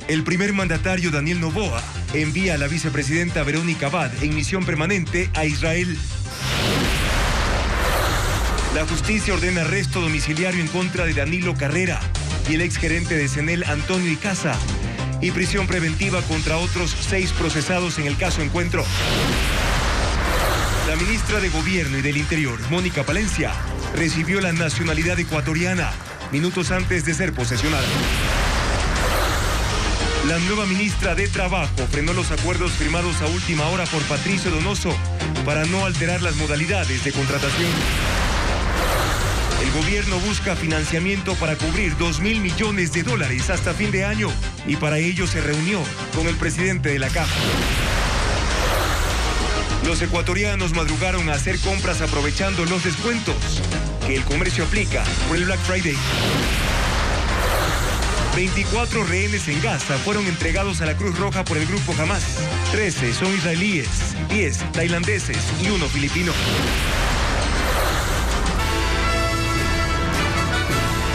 El primer mandatario, Daniel Noboa, envía a la vicepresidenta Verónica Abad en misión permanente a Israel. La justicia ordena arresto domiciliario en contra de Danilo Carrera y el exgerente de Senel, Antonio Icaza, y prisión preventiva contra otros 6 procesados en el caso Encuentro. La ministra de Gobierno y del Interior, Mónica Palencia, recibió la nacionalidad ecuatoriana minutos antes de ser posesionada. La nueva ministra de Trabajo frenó los acuerdos firmados a última hora por Patricio Donoso para no alterar las modalidades de contratación. El gobierno busca financiamiento para cubrir $2.000 millones hasta fin de año y para ello se reunió con el presidente de la Caja. Los ecuatorianos madrugaron a hacer compras aprovechando los descuentos que el comercio aplica por el Black Friday. 24 rehenes en Gaza fueron entregados a la Cruz Roja por el grupo Hamas. 13 son israelíes, 10 tailandeses y 1 filipino.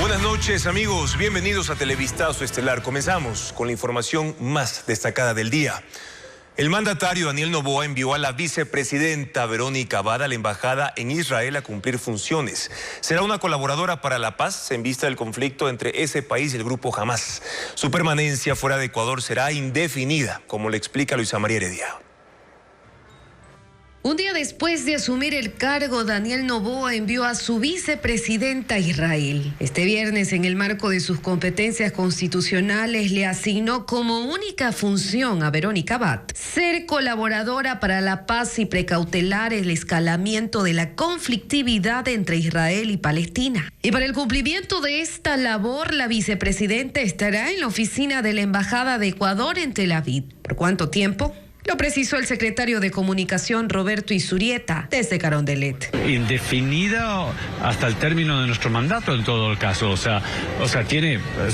Buenas noches, amigos. Bienvenidos a Televistazo Estelar. Comenzamos con la información más destacada del día. El mandatario Daniel Noboa envió a la vicepresidenta Verónica Abad a la embajada en Israel a cumplir funciones. Será una colaboradora para la paz en vista del conflicto entre ese país y el grupo Hamas. Su permanencia fuera de Ecuador será indefinida, como le explica Luisa María Heredia. Un día después de asumir el cargo, Daniel Noboa envió a su vicepresidenta a Israel. Este viernes, en el marco de sus competencias constitucionales, le asignó como única función a Verónica Abad ser colaboradora para la paz y precautelar el escalamiento de la conflictividad entre Israel y Palestina. Y para el cumplimiento de esta labor, la vicepresidenta estará en la oficina de la Embajada de Ecuador en Tel Aviv. ¿Por cuánto tiempo? Lo precisó el secretario de Comunicación Roberto Izurieta desde Carondelet. Indefinida hasta el término de nuestro mandato en todo el caso, o sea,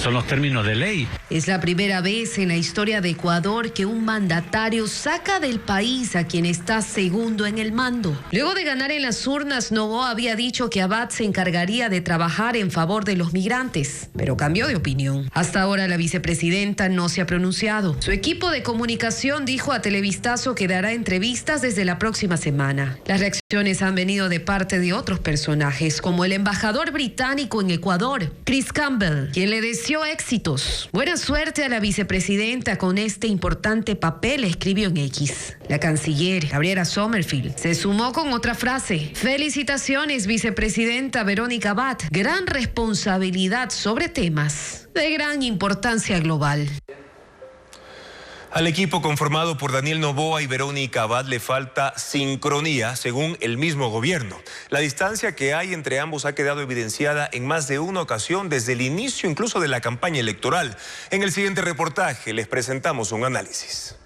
son los términos de ley. Es la primera vez en la historia de Ecuador que un mandatario saca del país a quien está segundo en el mando. Luego de ganar en las urnas, Noboa había dicho que Abad se encargaría de trabajar en favor de los migrantes, pero cambió de opinión. Hasta ahora la vicepresidenta no se ha pronunciado. Su equipo de comunicación dijo a Televistazo que dará entrevistas desde la próxima semana. Las reacciones han venido de parte de otros personajes, como el embajador británico en Ecuador, Chris Campbell, quien le deseó éxitos. Buena suerte a la vicepresidenta con este importante papel, escribió en X. La canciller, Gabriela Sommerfield, se sumó con otra frase. Felicitaciones, vicepresidenta Verónica Abad. Gran responsabilidad sobre temas de gran importancia global. Al equipo conformado por Daniel Noboa y Verónica Abad le falta sincronía, según el mismo gobierno. La distancia que hay entre ambos ha quedado evidenciada en más de una ocasión desde el inicio incluso de la campaña electoral. En el siguiente reportaje les presentamos un análisis.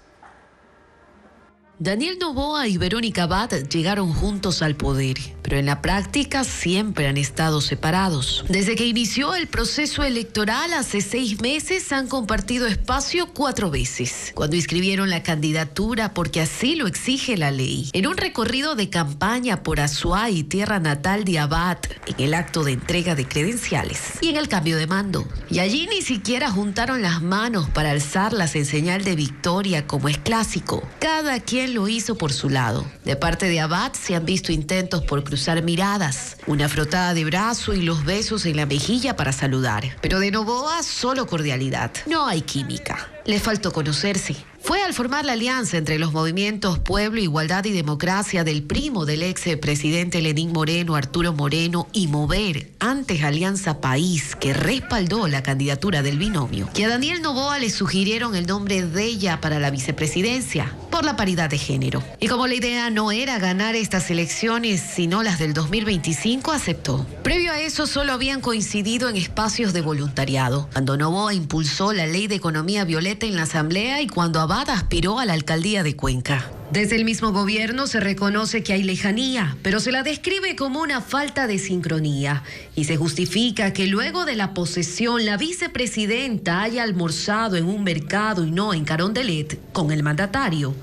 Daniel Noboa y Verónica Abad llegaron juntos al poder, pero en la práctica siempre han estado separados. Desde que inició el proceso electoral hace 6 meses han compartido espacio 4 veces, cuando inscribieron la candidatura porque así lo exige la ley, en un recorrido de campaña por Azuay, tierra natal de Abad, en el acto de entrega de credenciales y en el cambio de mando. Y allí ni siquiera juntaron las manos para alzarlas en señal de victoria como es clásico. Cada quien lo hizo por su lado. De parte de Abad se han visto intentos por cruzar miradas, una frotada de brazo y los besos en la mejilla para saludar. Pero de Noboa solo cordialidad. No hay química. Le faltó conocerse. Fue al formar la alianza entre los movimientos Pueblo, Igualdad y Democracia del primo del expresidente Lenín Moreno, Arturo Moreno, y Mover, antes Alianza País, que respaldó la candidatura del binomio, que a Daniel Noboa le sugirieron el nombre de ella para la vicepresidencia, por la paridad de género. Y como la idea no era ganar estas elecciones, sino las del 2025, aceptó. Previo a eso, solo habían coincidido en espacios de voluntariado, cuando Noboa impulsó la Ley de Economía Violeta en la Asamblea y cuando Abad aspiró a la alcaldía de Cuenca. Desde el mismo gobierno se reconoce que hay lejanía, pero se la describe como una falta de sincronía y se justifica que luego de la posesión la vicepresidenta haya almorzado en un mercado y no en Carondelet con el mandatario,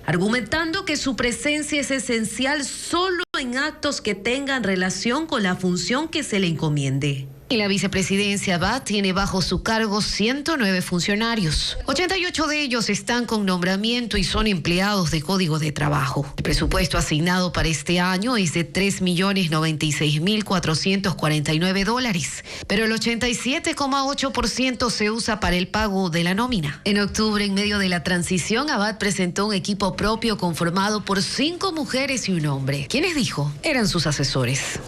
argumentando que su presencia es esencial solo en actos que tengan relación con la función que se le encomiende. Y la vicepresidencia Abad tiene bajo su cargo 109 funcionarios. 88 de ellos están con nombramiento y son empleados de Código de Trabajo. El presupuesto asignado para este año es de $3.096.449, pero el 87,8% se usa para el pago de la nómina. En octubre, en medio de la transición, Abad presentó un equipo propio conformado por 5 mujeres y un hombre. ¿Quiénes dijo? Eran sus asesores.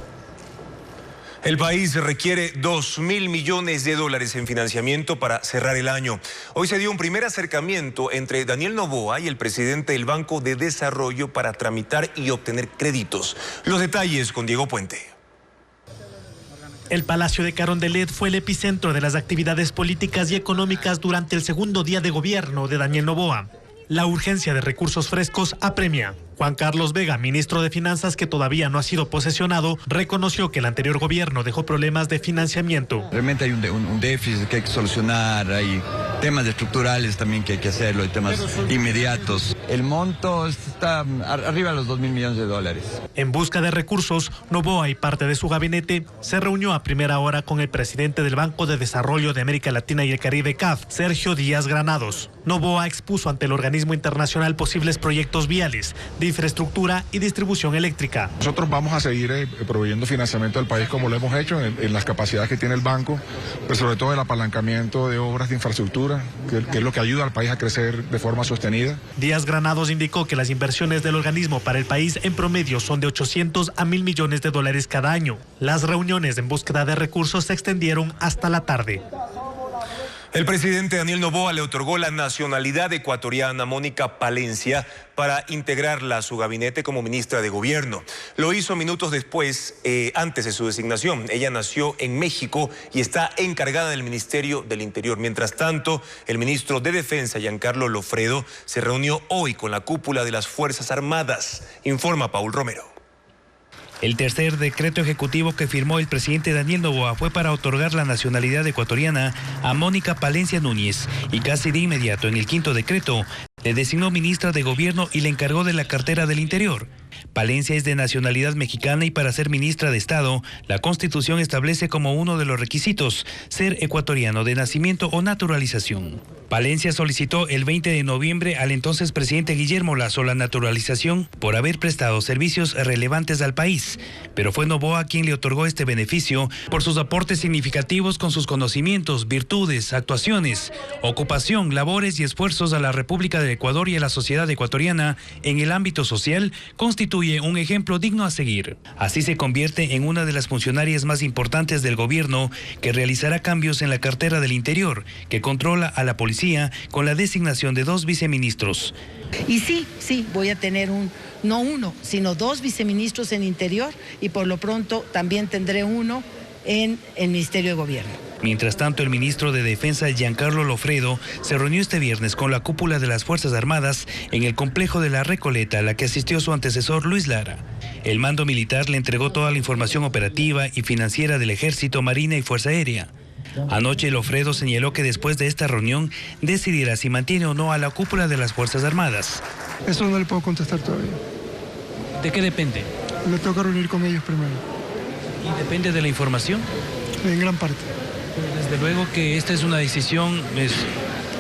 El país requiere $2.000 millones en financiamiento para cerrar el año. Hoy se dio un primer acercamiento entre Daniel Noboa y el presidente del Banco de Desarrollo para tramitar y obtener créditos. Los detalles con Diego Puente. El Palacio de Carondelet fue el epicentro de las actividades políticas y económicas durante el segundo día de gobierno de Daniel Noboa. La urgencia de recursos frescos apremia. Juan Carlos Vega, ministro de Finanzas, que todavía no ha sido posesionado, reconoció que el anterior gobierno dejó problemas de financiamiento. Realmente hay un déficit que hay que solucionar, hay temas estructurales también que hay que hacerlo, hay temas inmediatos. El monto está arriba de los $2.000 millones. En busca de recursos, Noboa y parte de su gabinete se reunió a primera hora con el presidente del Banco de Desarrollo de América Latina y el Caribe, CAF, Sergio Díaz Granados. Noboa expuso ante el organismo internacional posibles proyectos viales de infraestructura y distribución eléctrica. Nosotros vamos a seguir proveyendo financiamiento al país como lo hemos hecho en las capacidades que tiene el banco, pero sobre todo el apalancamiento de obras de infraestructura, que es lo que ayuda al país a crecer de forma sostenida. Díaz Granados indicó que las inversiones del organismo para el país en promedio son de $800 a $1.000 millones cada año. Las reuniones en búsqueda de recursos se extendieron hasta la tarde. El presidente Daniel Noboa le otorgó la nacionalidad ecuatoriana a Mónica Palencia para integrarla a su gabinete como ministra de Gobierno. Lo hizo minutos después, antes de su designación. Ella nació en México y está encargada del Ministerio del Interior. Mientras tanto, el ministro de Defensa, Giancarlo Lofredo, se reunió hoy con la cúpula de las Fuerzas Armadas. Informa Paul Romero. El tercer decreto ejecutivo que firmó el presidente Daniel Noboa fue para otorgar la nacionalidad ecuatoriana a Mónica Palencia Núñez y casi de inmediato en el quinto decreto le designó ministra de Gobierno y le encargó de la cartera del Interior. Palencia es de nacionalidad mexicana y para ser ministra de Estado, la Constitución establece como uno de los requisitos ser ecuatoriano de nacimiento o naturalización. Palencia solicitó el 20 de noviembre al entonces presidente Guillermo Lasso la naturalización por haber prestado servicios relevantes al país, pero fue Noboa quien le otorgó este beneficio por sus aportes significativos con sus conocimientos, virtudes, actuaciones, ocupación, labores y esfuerzos a la República del Ecuador y a la sociedad ecuatoriana en el ámbito social, constituye un ejemplo digno a seguir. Así se convierte en una de las funcionarias más importantes del gobierno que realizará cambios en la cartera del Interior, que controla a la policía con la designación de 2 viceministros. Y sí, voy a tener no uno, sino 2 viceministros en Interior y por lo pronto también tendré uno en el Ministerio de Gobierno. Mientras tanto, el ministro de Defensa, Giancarlo Lofredo, se reunió este viernes con la cúpula de las Fuerzas Armadas en el complejo de La Recoleta, a la que asistió su antecesor Luis Lara. El mando militar le entregó toda la información operativa y financiera del Ejército, Marina y Fuerza Aérea. Anoche Lofredo señaló que después de esta reunión decidirá si mantiene o no a la cúpula de las Fuerzas Armadas. Eso no le puedo contestar todavía. ¿De qué depende? Me toca reunir con ellos primero. ¿Y depende de la información? En gran parte. Desde luego que esta es una decisión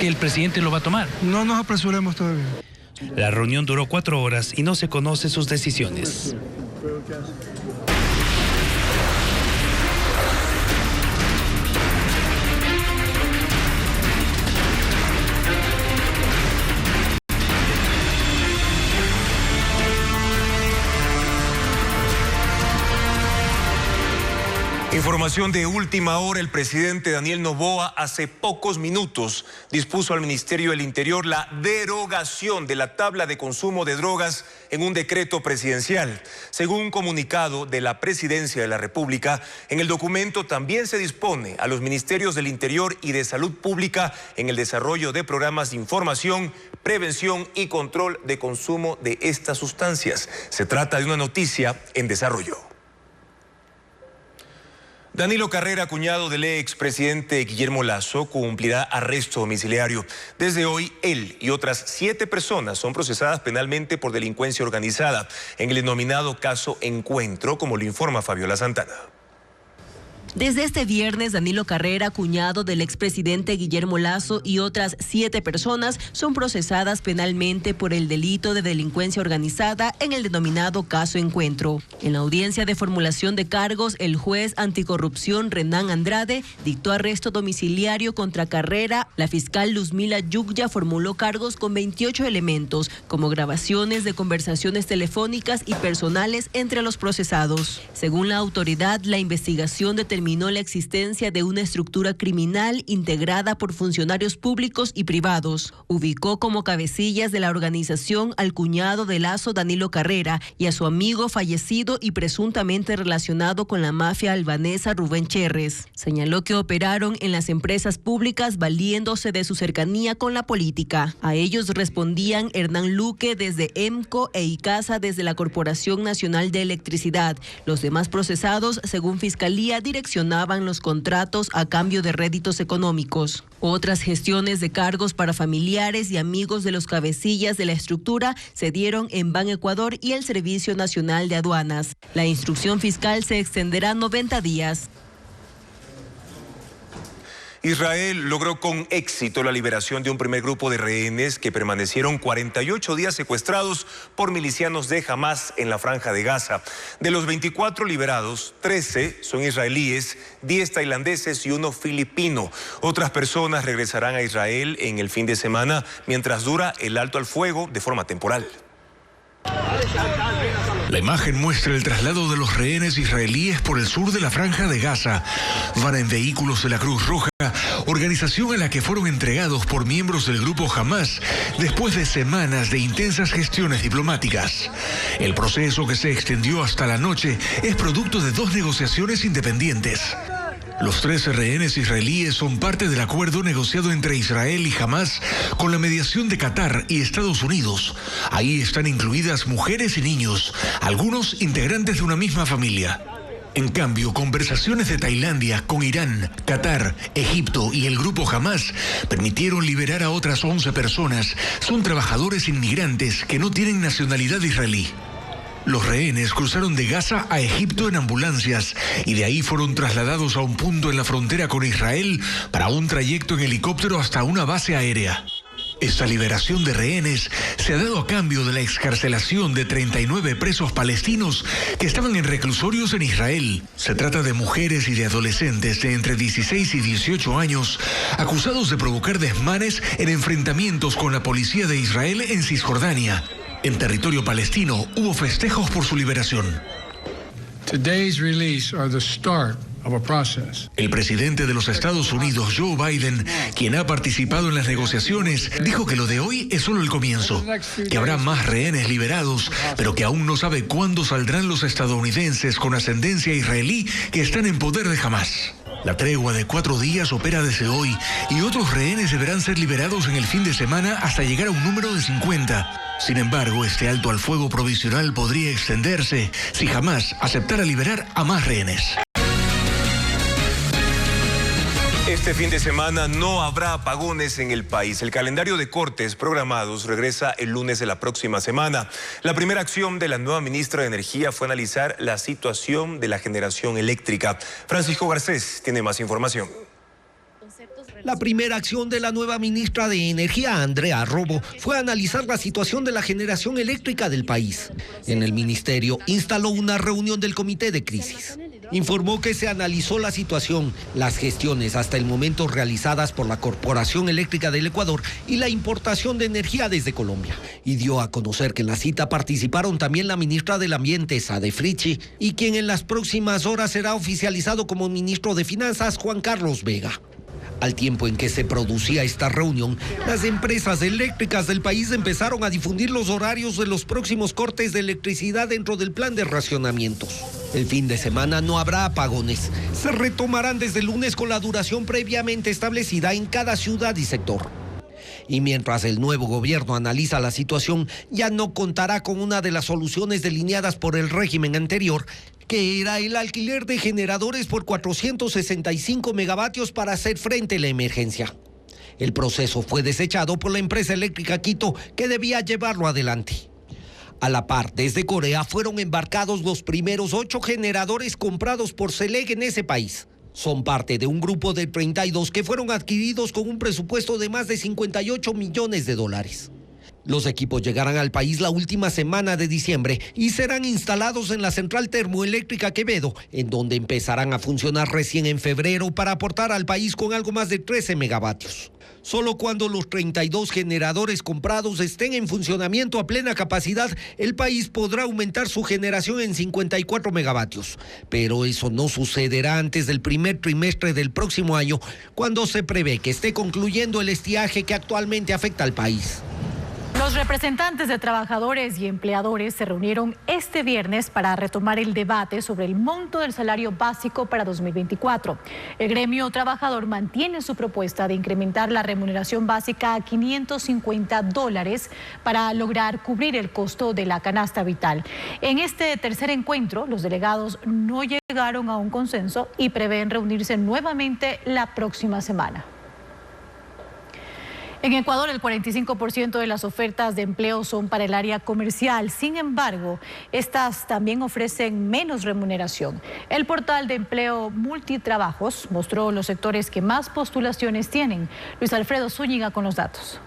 que el presidente lo va a tomar. No nos apresuremos todavía. La reunión duró 4 horas y no se conocen sus decisiones. Información de última hora, el presidente Daniel Noboa hace pocos minutos dispuso al Ministerio del Interior la derogación de la tabla de consumo de drogas en un decreto presidencial. Según un comunicado de la Presidencia de la República, en el documento también se dispone a los Ministerios del Interior y de Salud Pública en el desarrollo de programas de información, prevención y control de consumo de estas sustancias. Se trata de una noticia en desarrollo. Danilo Carrera, cuñado del expresidente Guillermo Lasso, cumplirá arresto domiciliario. Desde hoy, él y otras 7 personas son procesadas penalmente por delincuencia organizada en el denominado caso Encuentro, como lo informa Fabiola Santana. Desde este viernes, Danilo Carrera, cuñado del expresidente Guillermo Lasso, y otras 7 personas son procesadas penalmente por el delito de delincuencia organizada en el denominado caso Encuentro. En la audiencia de formulación de cargos, el juez anticorrupción Renan Andrade dictó arresto domiciliario contra Carrera. La fiscal Luzmila Yugya formuló cargos con 28 elementos, como grabaciones de conversaciones telefónicas y personales entre los procesados. Según la autoridad, la investigación determinó la existencia de una estructura criminal integrada por funcionarios públicos y privados. Ubicó como cabecillas de la organización al cuñado de Lasso, Danilo Carrera, y a su amigo fallecido y presuntamente relacionado con la mafia albanesa, Rubén Cherres. Señaló que operaron en las empresas públicas valiéndose de su cercanía con la política. A ellos respondían Hernán Luque desde EMCO e Icasa desde la Corporación Nacional de Electricidad. Los demás procesados, según Fiscalía, direccionaban los contratos a cambio de réditos económicos. Otras gestiones de cargos para familiares y amigos de los cabecillas de la estructura se dieron en Ban Ecuador y el Servicio Nacional de Aduanas. La instrucción fiscal se extenderá 90 días. Israel logró con éxito la liberación de un primer grupo de rehenes que permanecieron 48 días secuestrados por milicianos de Hamás en la Franja de Gaza. De los 24 liberados, 13 son israelíes, 10 tailandeses y 1 filipino. Otras personas regresarán a Israel en el fin de semana mientras dura el alto al fuego de forma temporal. La imagen muestra el traslado de los rehenes israelíes por el sur de la Franja de Gaza. Van en vehículos de la Cruz Roja, organización a la que fueron entregados por miembros del grupo Hamás después de semanas de intensas gestiones diplomáticas. El proceso, que se extendió hasta la noche, es producto de 2 negociaciones independientes. Los 13 rehenes israelíes son parte del acuerdo negociado entre Israel y Hamás con la mediación de Qatar y Estados Unidos. Ahí están incluidas mujeres y niños, algunos integrantes de una misma familia. En cambio, conversaciones de Tailandia con Irán, Qatar, Egipto y el grupo Hamás permitieron liberar a otras 11 personas. Son trabajadores inmigrantes que no tienen nacionalidad israelí. Los rehenes cruzaron de Gaza a Egipto en ambulancias y de ahí fueron trasladados a un punto en la frontera con Israel para un trayecto en helicóptero hasta una base aérea. Esta liberación de rehenes se ha dado a cambio de la excarcelación de 39 presos palestinos que estaban en reclusorios en Israel. Se trata de mujeres y de adolescentes de entre 16 y 18 años acusados de provocar desmanes en enfrentamientos con la policía de Israel en Cisjordania. En territorio palestino hubo festejos por su liberación. Today's release are the start of a process. El presidente de los Estados Unidos, Joe Biden, quien ha participado en las negociaciones, dijo que lo de hoy es solo el comienzo, que habrá más rehenes liberados, pero que aún no sabe cuándo saldrán los estadounidenses con ascendencia israelí que están en poder de Hamás. La tregua de 4 días opera desde hoy y otros rehenes deberán ser liberados en el fin de semana hasta llegar a un número de 50. Sin embargo, este alto al fuego provisional podría extenderse si Hamás aceptara liberar a más rehenes. Este fin de semana no habrá apagones en el país. El calendario de cortes programados regresa el lunes de la próxima semana. La primera acción de la nueva ministra de Energía fue analizar la situación de la generación eléctrica. Francisco Garcés tiene más información. La primera acción de la nueva ministra de Energía, Andrea Robo, fue analizar la situación de la generación eléctrica del país. En el ministerio instaló una reunión del comité de crisis. Informó que se analizó la situación, las gestiones hasta el momento realizadas por la Corporación Eléctrica del Ecuador y la importación de energía desde Colombia. Y dio a conocer que en la cita participaron también la ministra del Ambiente, Sade Fritzsche, y quien en las próximas horas será oficializado como ministro de Finanzas, Juan Carlos Vega. Al tiempo en que se producía esta reunión, las empresas eléctricas del país empezaron a difundir los horarios de los próximos cortes de electricidad dentro del plan de racionamientos. El fin de semana no habrá apagones. Se retomarán desde el lunes con la duración previamente establecida en cada ciudad y sector. Y mientras el nuevo gobierno analiza la situación, ya no contará con una de las soluciones delineadas por el régimen anterior, que era el alquiler de generadores por 465 megavatios para hacer frente a la emergencia. El proceso fue desechado por la empresa eléctrica Quito, que debía llevarlo adelante. A la par, desde Corea fueron embarcados los primeros 8 generadores comprados por CELEG en ese país. Son parte de un grupo de 32 que fueron adquiridos con un presupuesto de más de 58 millones de dólares. Los equipos llegarán al país la última semana de diciembre y serán instalados en la central termoeléctrica Quevedo, en donde empezarán a funcionar recién en febrero para aportar al país con algo más de 13 megavatios. Solo cuando los 32 generadores comprados estén en funcionamiento a plena capacidad, el país podrá aumentar su generación en 54 megavatios. Pero eso no sucederá antes del primer trimestre del próximo año, cuando se prevé que esté concluyendo el estiaje que actualmente afecta al país. Los representantes de trabajadores y empleadores se reunieron este viernes para retomar el debate sobre el monto del salario básico para 2024. El gremio trabajador mantiene su propuesta de incrementar la remuneración básica a $550 para lograr cubrir el costo de la canasta vital. En este tercer encuentro, los delegados no llegaron a un consenso y prevén reunirse nuevamente la próxima semana. En Ecuador, el 45% de las ofertas de empleo son para el área comercial. Sin embargo, estas también ofrecen menos remuneración. El portal de empleo Multitrabajos mostró los sectores que más postulaciones tienen. Luis Alfredo Zúñiga con los datos.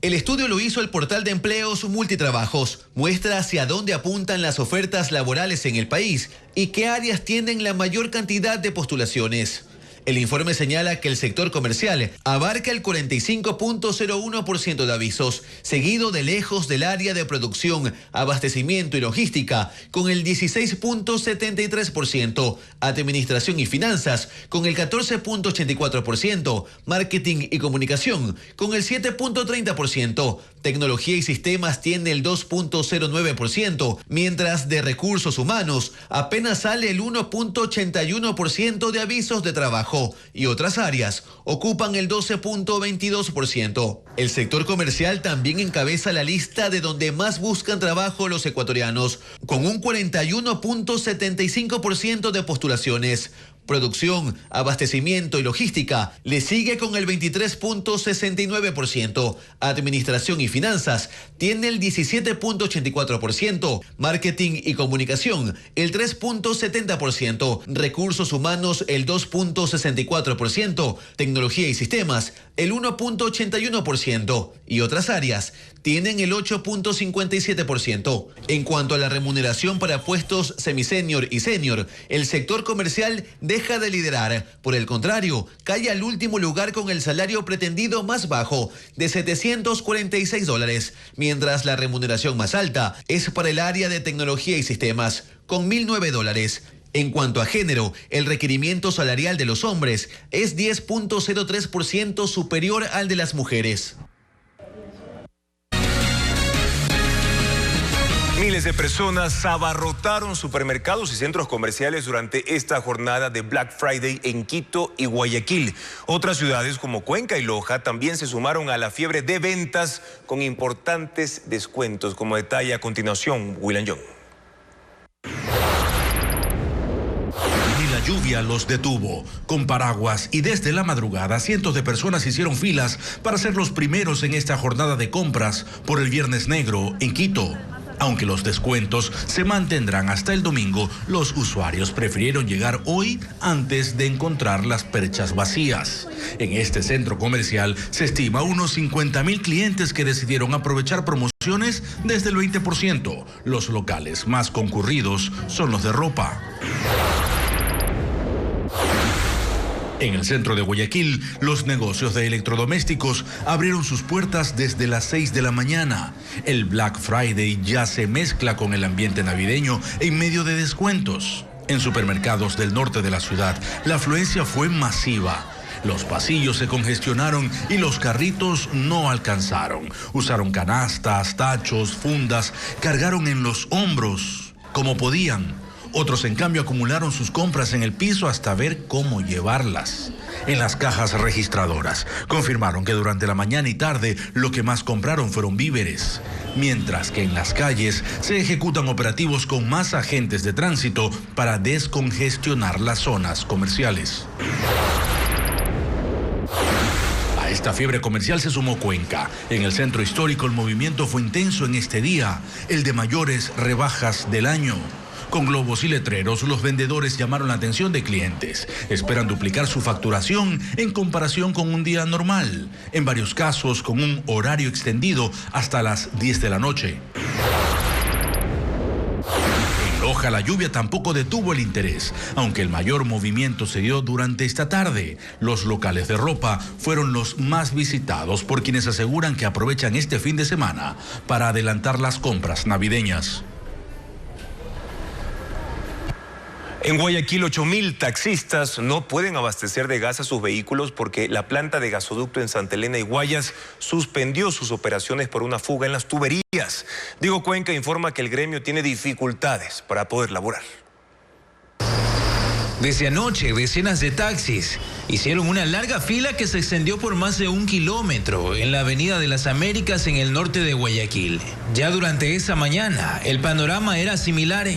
El estudio lo hizo el portal de empleos Multitrabajos. Muestra hacia dónde apuntan las ofertas laborales en el país y qué áreas tienen la mayor cantidad de postulaciones. El informe señala que el sector comercial abarca el 45.01% de avisos, seguido de lejos del área de producción, abastecimiento y logística, con el 16.73%, administración y finanzas, con el 14.84%, marketing y comunicación, con el 7.30%, tecnología y sistemas tiene el 2.09%, mientras de recursos humanos apenas sale el 1.81% de avisos de trabajo. Y otras áreas ocupan el 12.22%. El sector comercial también encabeza la lista de donde más buscan trabajo los ecuatorianos, con un 41.75% de postulaciones. Producción, abastecimiento y logística le sigue con el 23.69%. Administración y finanzas tiene el 17.84%. Marketing y comunicación el 3.70%. Recursos humanos el 2.64%. Tecnología y sistemas el 1.81%. Y otras áreas tienen el 8.57%. En cuanto a la remuneración para puestos semisenior y senior, el sector comercial deja de liderar. Por el contrario, cae al último lugar con el salario pretendido más bajo, de $746, mientras la remuneración más alta es para el área de tecnología y sistemas, con $1.009. En cuanto a género, el requerimiento salarial de los hombres es 10.03% superior al de las mujeres. Miles de personas abarrotaron supermercados y centros comerciales durante esta jornada de Black Friday en Quito y Guayaquil. Otras ciudades como Cuenca y Loja también se sumaron a la fiebre de ventas con importantes descuentos, como detalla a continuación William Young. Ni la lluvia los detuvo. Con paraguas y desde la madrugada, cientos de personas hicieron filas para ser los primeros en esta jornada de compras por el Viernes Negro en Quito. Aunque los descuentos se mantendrán hasta el domingo, los usuarios prefirieron llegar hoy antes de encontrar las perchas vacías. En este centro comercial se estima unos 50,000 clientes que decidieron aprovechar promociones desde el 20%. Los locales más concurridos son los de ropa. En el centro de Guayaquil, los negocios de electrodomésticos abrieron sus puertas desde las 6 de la mañana. El Black Friday ya se mezcla con el ambiente navideño en medio de descuentos. En supermercados del norte de la ciudad, la afluencia fue masiva. Los pasillos se congestionaron y los carritos no alcanzaron. Usaron canastas, tachos, fundas, cargaron en los hombros como podían. Otros, en cambio, acumularon sus compras en el piso hasta ver cómo llevarlas. En las cajas registradoras, confirmaron que durante la mañana y tarde lo que más compraron fueron víveres. Mientras que en las calles se ejecutan operativos con más agentes de tránsito para descongestionar las zonas comerciales. A esta fiebre comercial se sumó Cuenca. En el centro histórico el movimiento fue intenso en este día, el de mayores rebajas del año. Con globos y letreros, los vendedores llamaron la atención de clientes. Esperan duplicar su facturación en comparación con un día normal, en varios casos con un horario extendido hasta las 10 de la noche. En Loja, la lluvia tampoco detuvo el interés, aunque el mayor movimiento se dio durante esta tarde. Los locales de ropa fueron los más visitados por quienes aseguran que aprovechan este fin de semana para adelantar las compras navideñas. En Guayaquil, 8.000 taxistas no pueden abastecer de gas a sus vehículos porque la planta de gasoducto en Santa Elena y Guayas suspendió sus operaciones por una fuga en las tuberías. Diego Cuenca informa que el gremio tiene dificultades para poder laborar. Desde anoche, decenas de taxis hicieron una larga fila que se extendió por más de 1 kilómetro en la Avenida de las Américas en el norte de Guayaquil. Ya durante esa mañana, el panorama era similar.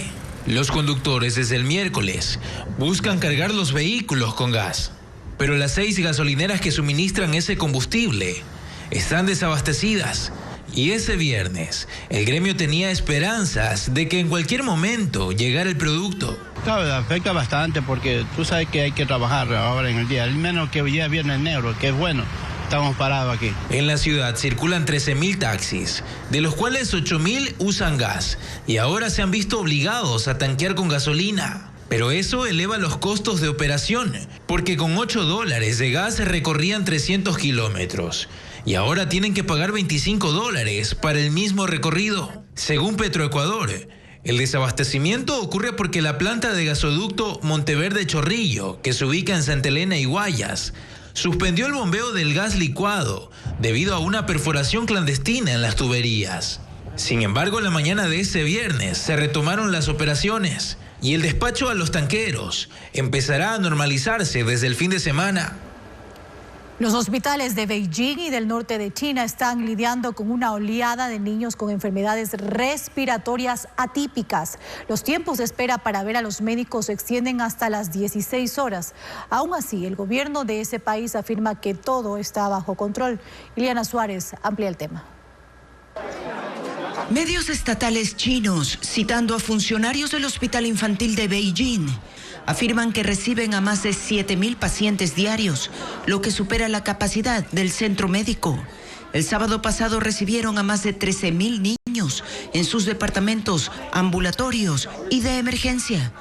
Los conductores desde el miércoles buscan cargar los vehículos con gas, pero las 6 gasolineras que suministran ese combustible están desabastecidas. Y ese viernes, el gremio tenía esperanzas de que en cualquier momento llegara el producto. Claro, afecta bastante porque tú sabes que hay que trabajar ahora en el día, al menos que hoy día es viernes negro, que es bueno. Estamos parados aquí. En la ciudad circulan 13.000 taxis, de los cuales 8.000 usan gas y ahora se han visto obligados a tanquear con gasolina. Pero eso eleva los costos de operación, porque con $8 de gas recorrían 300 kilómetros y ahora tienen que pagar $25 para el mismo recorrido. Según Petroecuador, el desabastecimiento ocurre porque la planta de gasoducto Monteverde Chorrillo, que se ubica en Santa Elena y Guayas, suspendió el bombeo del gas licuado debido a una perforación clandestina en las tuberías. Sin embargo, la mañana de ese viernes se retomaron las operaciones y el despacho a los tanqueros empezará a normalizarse desde el fin de semana. Los hospitales de Beijing y del norte de China están lidiando con una oleada de niños con enfermedades respiratorias atípicas. Los tiempos de espera para ver a los médicos se extienden hasta las 16 horas. Aún así, el gobierno de ese país afirma que todo está bajo control. Ileana Suárez amplía el tema. Medios estatales chinos, citando a funcionarios del Hospital Infantil de Beijing, afirman que reciben a más de 7.000 pacientes diarios, lo que supera la capacidad del centro médico. El sábado pasado recibieron a más de 13.000 niños en sus departamentos ambulatorios y de emergencia.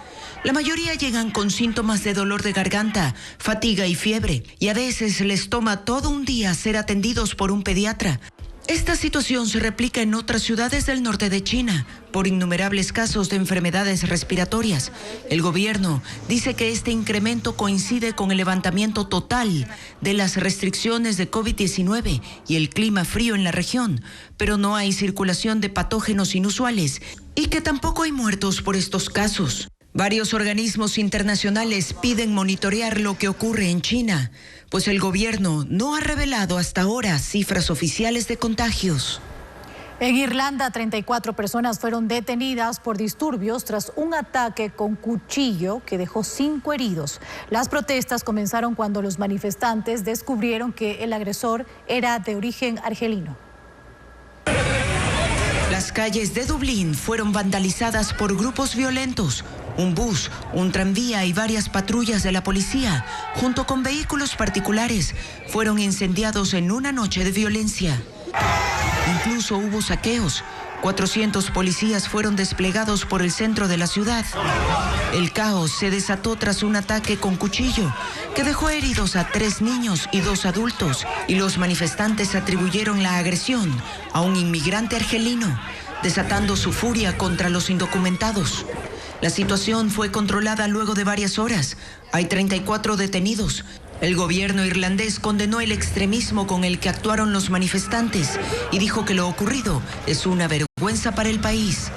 La mayoría llegan con síntomas de dolor de garganta, fatiga y fiebre, y a veces les toma todo un día ser atendidos por un pediatra. Esta situación se replica en otras ciudades del norte de China por innumerables casos de enfermedades respiratorias. El gobierno dice que este incremento coincide con el levantamiento total de las restricciones de COVID-19 y el clima frío en la región, pero no hay circulación de patógenos inusuales y que tampoco hay muertos por estos casos. Varios organismos internacionales piden monitorear lo que ocurre en China, pues el gobierno no ha revelado hasta ahora cifras oficiales de contagios. En Irlanda, 34 personas fueron detenidas por disturbios tras un ataque con cuchillo que dejó 5 heridos. Las protestas comenzaron cuando los manifestantes descubrieron que el agresor era de origen argelino. Las calles de Dublín fueron vandalizadas por grupos violentos. Un bus, un tranvía y varias patrullas de la policía, junto con vehículos particulares, fueron incendiados en una noche de violencia. Incluso hubo saqueos. 400 policías fueron desplegados por el centro de la ciudad. El caos se desató tras un ataque con cuchillo que dejó heridos a 3 niños y 2 adultos, y los manifestantes atribuyeron la agresión a un inmigrante argelino, desatando su furia contra los indocumentados. La situación fue controlada luego de varias horas. Hay 34 detenidos. El gobierno irlandés condenó el extremismo con el que actuaron los manifestantes y dijo que lo ocurrido es una vergüenza para el país.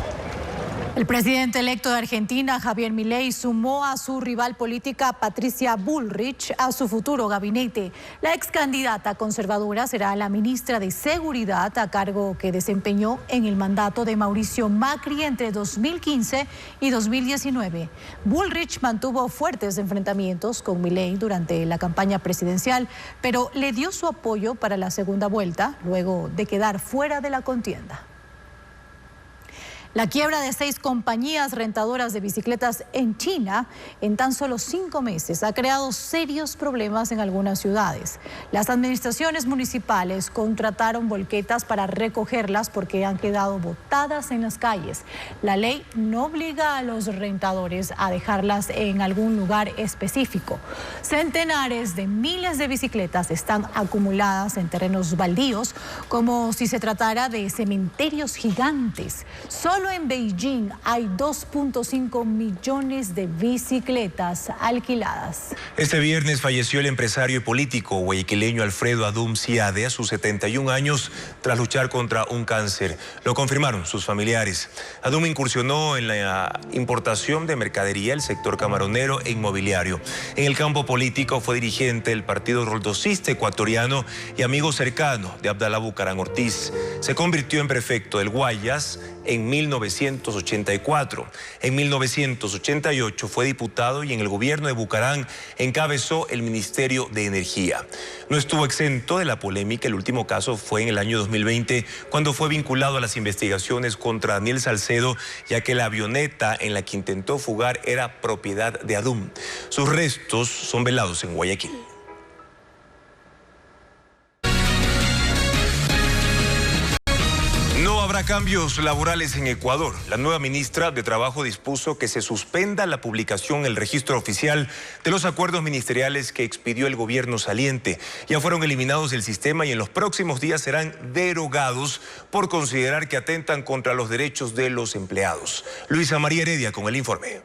El presidente electo de Argentina, Javier Milei, sumó a su rival política Patricia Bullrich a su futuro gabinete. La ex candidata conservadora será la ministra de Seguridad, a cargo que desempeñó en el mandato de Mauricio Macri entre 2015 y 2019. Bullrich mantuvo fuertes enfrentamientos con Milei durante la campaña presidencial, pero le dio su apoyo para la segunda vuelta luego de quedar fuera de la contienda. La quiebra de 6 compañías rentadoras de bicicletas en China en tan solo 5 meses ha creado serios problemas en algunas ciudades. Las administraciones municipales contrataron volquetas para recogerlas porque han quedado botadas en las calles. La ley no obliga a los rentadores a dejarlas en algún lugar específico. Centenares de miles de bicicletas están acumuladas en terrenos baldíos como si se tratara de cementerios gigantes. Solo en Beijing hay 2.5 millones de bicicletas alquiladas. Este viernes falleció el empresario y político guayaquileño Alfredo Adum Siade a sus 71 años tras luchar contra un cáncer. Lo confirmaron sus familiares. Adum incursionó en la importación de mercadería, el sector camaronero e inmobiliario. En el campo político fue dirigente del Partido Roldosista Ecuatoriano y amigo cercano de Abdalá Bucaram Ortiz. Se convirtió en prefecto del Guayas en 1984. En 1988 fue diputado y en el gobierno de Bucaram encabezó el Ministerio de Energía. No estuvo exento de la polémica. El último caso fue en el año 2020, cuando fue vinculado a las investigaciones contra Daniel Salcedo, ya que la avioneta en la que intentó fugar era propiedad de Adum. Sus restos son velados en Guayaquil. No habrá cambios laborales en Ecuador. La nueva ministra de Trabajo dispuso que se suspenda la publicación en el registro oficial de los acuerdos ministeriales que expidió el gobierno saliente. Ya fueron eliminados del sistema y en los próximos días serán derogados por considerar que atentan contra los derechos de los empleados. Luisa María Heredia con el informe.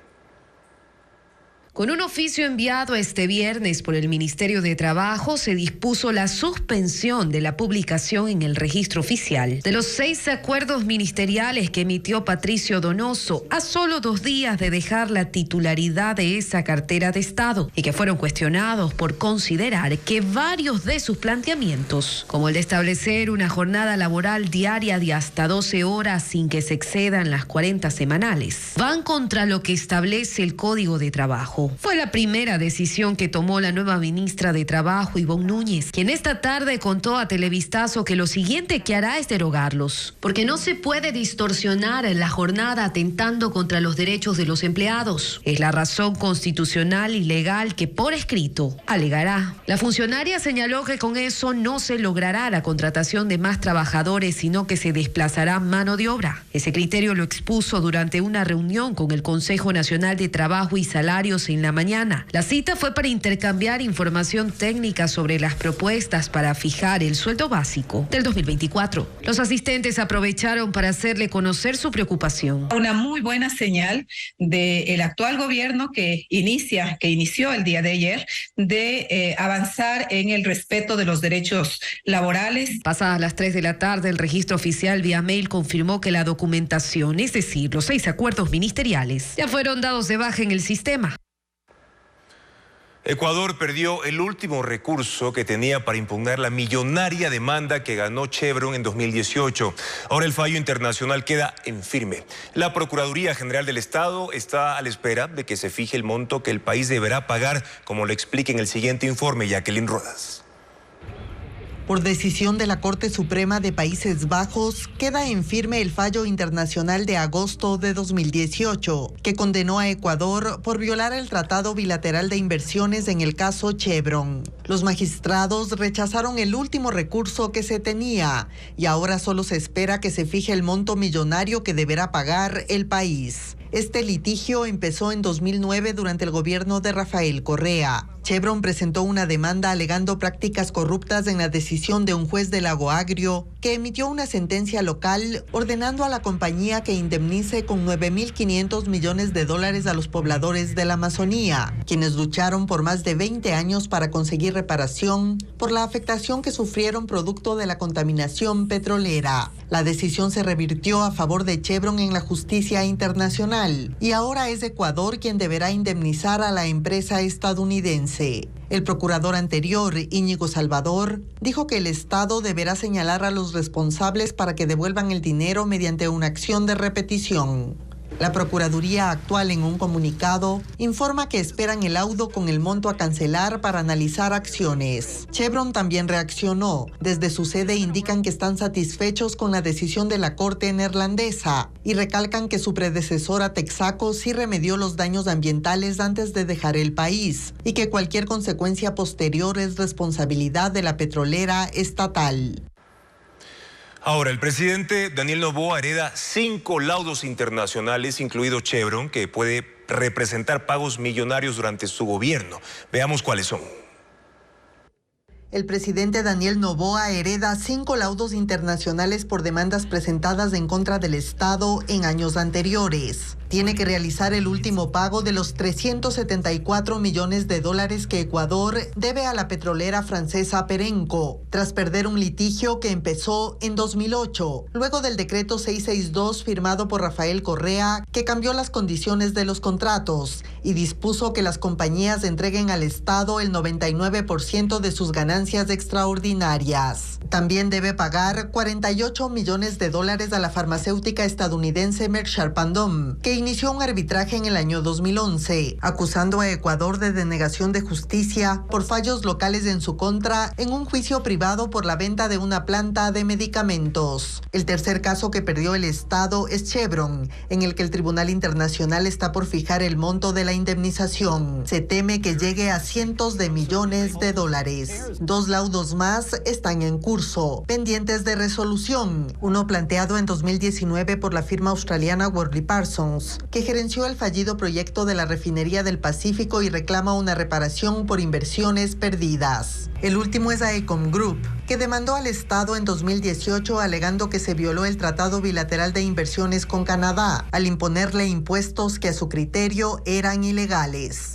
Con un oficio enviado este viernes por el Ministerio de Trabajo, se dispuso la suspensión de la publicación en el registro oficial de los 6 acuerdos ministeriales que emitió Patricio Donoso a solo 2 días de dejar la titularidad de esa cartera de Estado y que fueron cuestionados por considerar que varios de sus planteamientos, como el de establecer una jornada laboral diaria de hasta 12 horas sin que se excedan las 40 semanales, van contra lo que establece el Código de Trabajo. Fue la primera decisión que tomó la nueva ministra de Trabajo, Ivonne Núñez, quien esta tarde contó a Televistazo que lo siguiente que hará es derogarlos, porque no se puede distorsionar la jornada atentando contra los derechos de los empleados. Es la razón constitucional y legal que por escrito alegará. La funcionaria señaló que con eso no se logrará la contratación de más trabajadores, sino que se desplazará mano de obra. Ese criterio lo expuso durante una reunión con el Consejo Nacional de Trabajo y Salarios en la mañana. La cita fue para intercambiar información técnica sobre las propuestas para fijar el sueldo básico del 2024. Los asistentes aprovecharon para hacerle conocer su preocupación. Una muy buena señal del actual gobierno que inició el día de ayer, de avanzar en el respeto de los derechos laborales. Pasadas las 3 de la tarde, el registro oficial vía mail confirmó que la documentación, es decir, los 6 acuerdos ministeriales, ya fueron dados de baja en el sistema. Ecuador perdió el último recurso que tenía para impugnar la millonaria demanda que ganó Chevron en 2018. Ahora el fallo internacional queda en firme. La Procuraduría General del Estado está a la espera de que se fije el monto que el país deberá pagar, como lo explica en el siguiente informe Jacqueline Rodas. Por decisión de la Corte Suprema de Países Bajos, queda en firme el fallo internacional de agosto de 2018, que condenó a Ecuador por violar el Tratado Bilateral de Inversiones en el caso Chevron. Los magistrados rechazaron el último recurso que se tenía y ahora solo se espera que se fije el monto millonario que deberá pagar el país. Este litigio empezó en 2009 durante el gobierno de Rafael Correa. Chevron presentó una demanda alegando prácticas corruptas en la decisión de un juez de Lago Agrio que emitió una sentencia local ordenando a la compañía que indemnice con $9.500 millones a los pobladores de la Amazonía, quienes lucharon por más de 20 años para conseguir reparación por la afectación que sufrieron producto de la contaminación petrolera. La decisión se revirtió a favor de Chevron en la justicia internacional y ahora es Ecuador quien deberá indemnizar a la empresa estadounidense. El procurador anterior, Íñigo Salvador, dijo que el Estado deberá señalar a los responsables para que devuelvan el dinero mediante una acción de repetición. La Procuraduría actual, en un comunicado, informa que esperan el laudo con el monto a cancelar para analizar acciones. Chevron también reaccionó. Desde su sede indican que están satisfechos con la decisión de la Corte neerlandesa y recalcan que su predecesora Texaco sí remedió los daños ambientales antes de dejar el país y que cualquier consecuencia posterior es responsabilidad de la petrolera estatal. Ahora, el presidente Daniel Noboa hereda 5 laudos internacionales, incluido Chevron, que puede representar pagos millonarios durante su gobierno. Veamos cuáles son. El presidente Daniel Noboa hereda 5 laudos internacionales por demandas presentadas en contra del Estado en años anteriores. Tiene que realizar el último pago de los $374 millones que Ecuador debe a la petrolera francesa Perenco, tras perder un litigio que empezó en 2008, luego del decreto 662 firmado por Rafael Correa, que cambió las condiciones de los contratos y dispuso que las compañías entreguen al Estado el 99% de sus ganancias extraordinarias. También debe pagar $48 millones a la farmacéutica estadounidense Merck Sharp & Dohme, que inició un arbitraje en el año 2011, acusando a Ecuador de denegación de justicia por fallos locales en su contra en un juicio privado por la venta de una planta de medicamentos. El tercer caso que perdió el Estado es Chevron, en el que el Tribunal Internacional está por fijar el monto de la indemnización. Se teme que llegue a cientos de millones de dólares. 2 laudos más están en curso, pendientes de resolución. Uno planteado en 2019 por la firma australiana Worley Parsons, que gerenció el fallido proyecto de la refinería del Pacífico y reclama una reparación por inversiones perdidas. El último es AECOM Group, que demandó al Estado en 2018 alegando que se violó el Tratado Bilateral de Inversiones con Canadá al imponerle impuestos que a su criterio eran ilegales.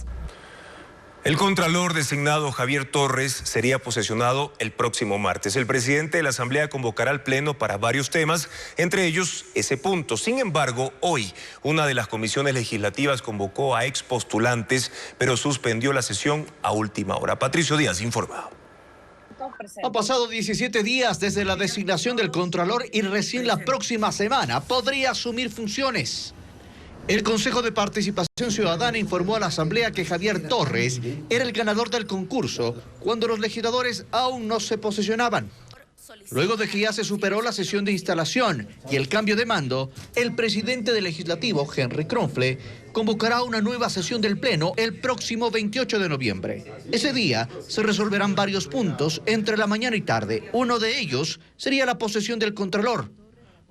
El contralor designado Javier Torres sería posesionado el próximo martes. El presidente de la Asamblea convocará al Pleno para varios temas, entre ellos ese punto. Sin embargo, hoy una de las comisiones legislativas convocó a expostulantes, pero suspendió la sesión a última hora. Patricio Díaz informa. Han pasado 17 días desde la designación del contralor y recién la próxima semana podría asumir funciones. El Consejo de Participación Ciudadana informó a la Asamblea que Javier Torres era el ganador del concurso cuando los legisladores aún no se posesionaban. Luego de que ya se superó la sesión de instalación y el cambio de mando, el presidente del Legislativo, Henry Kronfle, convocará una nueva sesión del Pleno el próximo 28 de noviembre. Ese día se resolverán varios puntos entre la mañana y tarde. Uno de ellos sería la posesión del contralor.